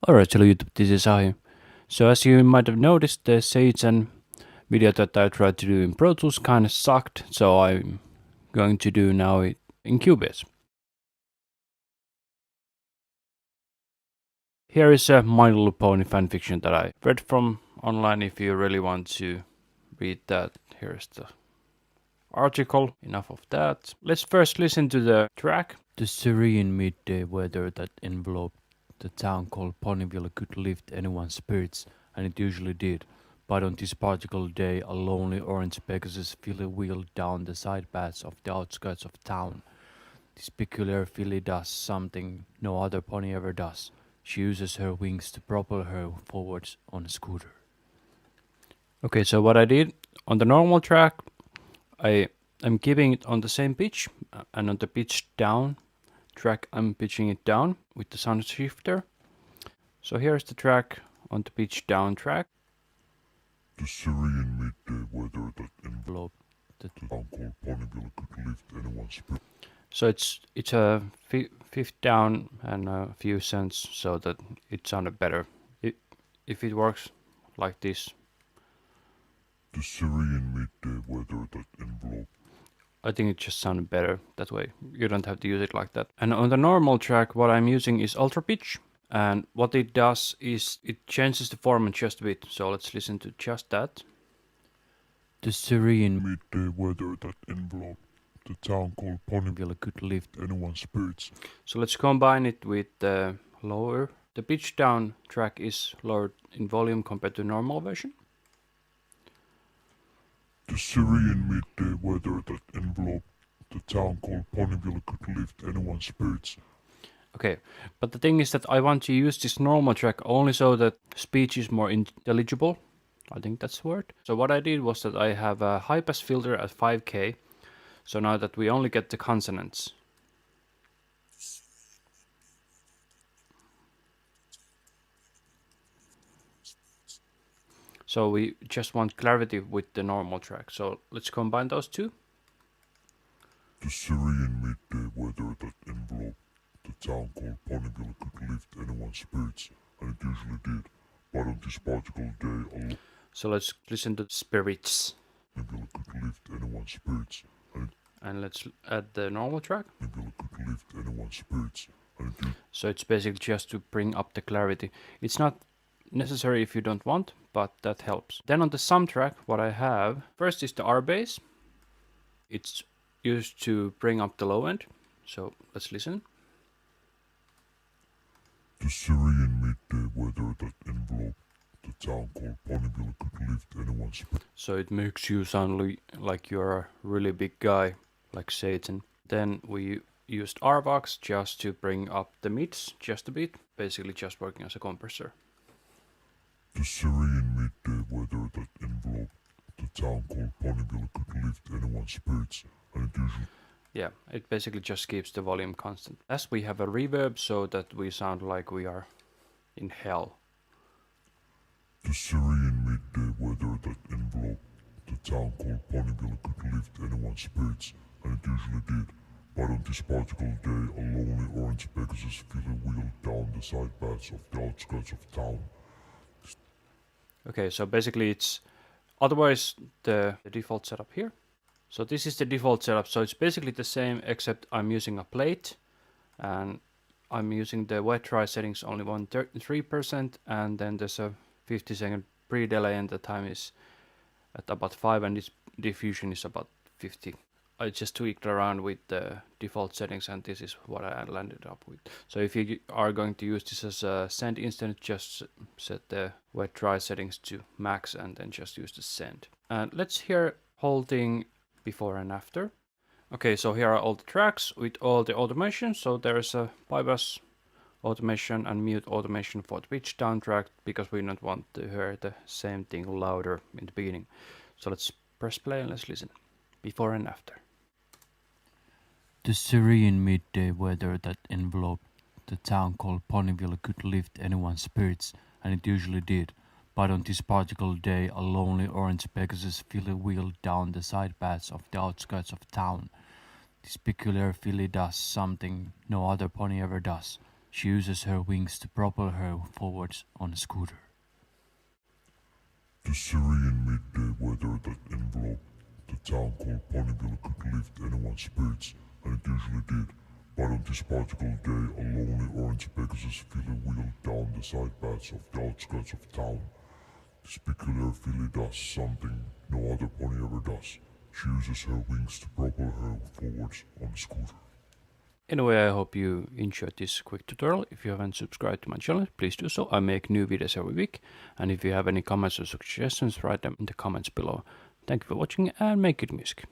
Alright, hello YouTube, this is I. So as you might have noticed, the Satan video that I tried to do in Pro Tools kinda sucked, so I'm going to do now it in Cubase. Here is a My Little Pony fanfiction that I read from online. If you really want to read that, here's the article. Enough of that. Let's first listen to the track. The serene midday weather that enveloped the town called Ponyville could lift anyone's spirits, and it usually did. But on this particular day, a lonely orange Pegasus filly wheeled down the side paths of the outskirts of town. This peculiar filly does something no other pony ever does. She uses her wings to propel her forwards on a scooter. Okay, so what I did on the normal track, I'm keeping it on the same pitch, and on the pitch down track I'm pitching it down with the sound shifter. So here's the track on the pitch down track. The serene midday weather that enveloped the town called Ponyville could lift anyone's spirit. So it's a fifth down and a few cents, so that it sounded better. If it works like this. The serene midday weather that enveloped. I think it just sounded better that way. You don't have to use it like that. And on the normal track, what I'm using is ultra pitch. And what it does is it changes the format just a bit. So let's listen to just that. The serene midday weather that enveloped the town called Ponyville could lift anyone's spirits. So let's combine it with the lower. The pitch down track is lowered in volume compared to normal version. The serene midday weather that enveloped the town called Ponyville could lift anyone's spirits. Okay, but the thing is that I want to use this normal track only so that speech is more intelligible. I think that's the word. So what I did was that I have a high pass filter at 5K. So now that we only get the consonants. So we just want clarity with the normal track. So let's combine those two. The serene midday weather that enveloped the town called Ponyville could lift anyone's spirits, and it usually did. But on this particular day, so let's listen to the spirits. Ponyville could lift anyone's spirits, and let's add the normal track. Ponyville could lift anyone's spirits, and it did. So it's basically just to bring up the clarity. It's not necessary if you don't want, but that helps. Then on the sum track, what I have first is the R bass. It's used to bring up the low end. So let's listen. The serene midday weather that enveloped the town called Ponyville could lift anyone's spirits. So it makes you sound like you're a really big guy, like Satan. Then we used RVox just to bring up the mids just a bit, basically just working as a compressor. The serene midday weather that enveloped the town called Ponyville could lift anyone's spirits, and it usually. Yeah, it basically just keeps the volume constant. As we have a reverb so that we sound like we are in hell. The serene midday weather that enveloped the town called Ponyville could lift anyone's spirits, and it usually did. But on this particular day, a lonely orange Pegasus filly wheeled down the side paths of the outskirts of town. Okay, so basically it's otherwise the default setup here. So this is the default setup, so it's basically the same except I'm using a plate and I'm using the wet dry settings only 3%, and then there's a 50-second pre-delay and the time is at about 5 and its diffusion is about 50. I just tweaked around with the default settings and this is what I landed up with. So if you are going to use this as a send instant, just set the wet dry settings to max and then just use the send. And let's hear whole thing before and after. Okay, so here are all the tracks with all the automation. So there's a bypass automation and mute automation for the pitch down track because we don't want to hear the same thing louder in the beginning. So let's press play and let's listen. Before and after. The serene midday weather that enveloped the town called Ponyville could lift anyone's spirits, and it usually did. But on this particular day, a lonely orange Pegasus filly wheeled down the side paths of the outskirts of town. This peculiar filly does something no other pony ever does. She uses her wings to propel her forwards on a scooter. The serene midday weather that enveloped the town called Ponyville could lift anyone's spirits, and it usually did. But on this particular day, a lonely orange Pegasus filly wheeled down the side paths of the outskirts of town. This peculiar filly does something no other pony ever does. She uses her wings to propel her forwards on a scooter. Anyway, I hope you enjoyed this quick tutorial. If you haven't subscribed to my channel, please do so. I make new videos every week. And if you have any comments or suggestions, write them in the comments below. Thank you for watching and make good music.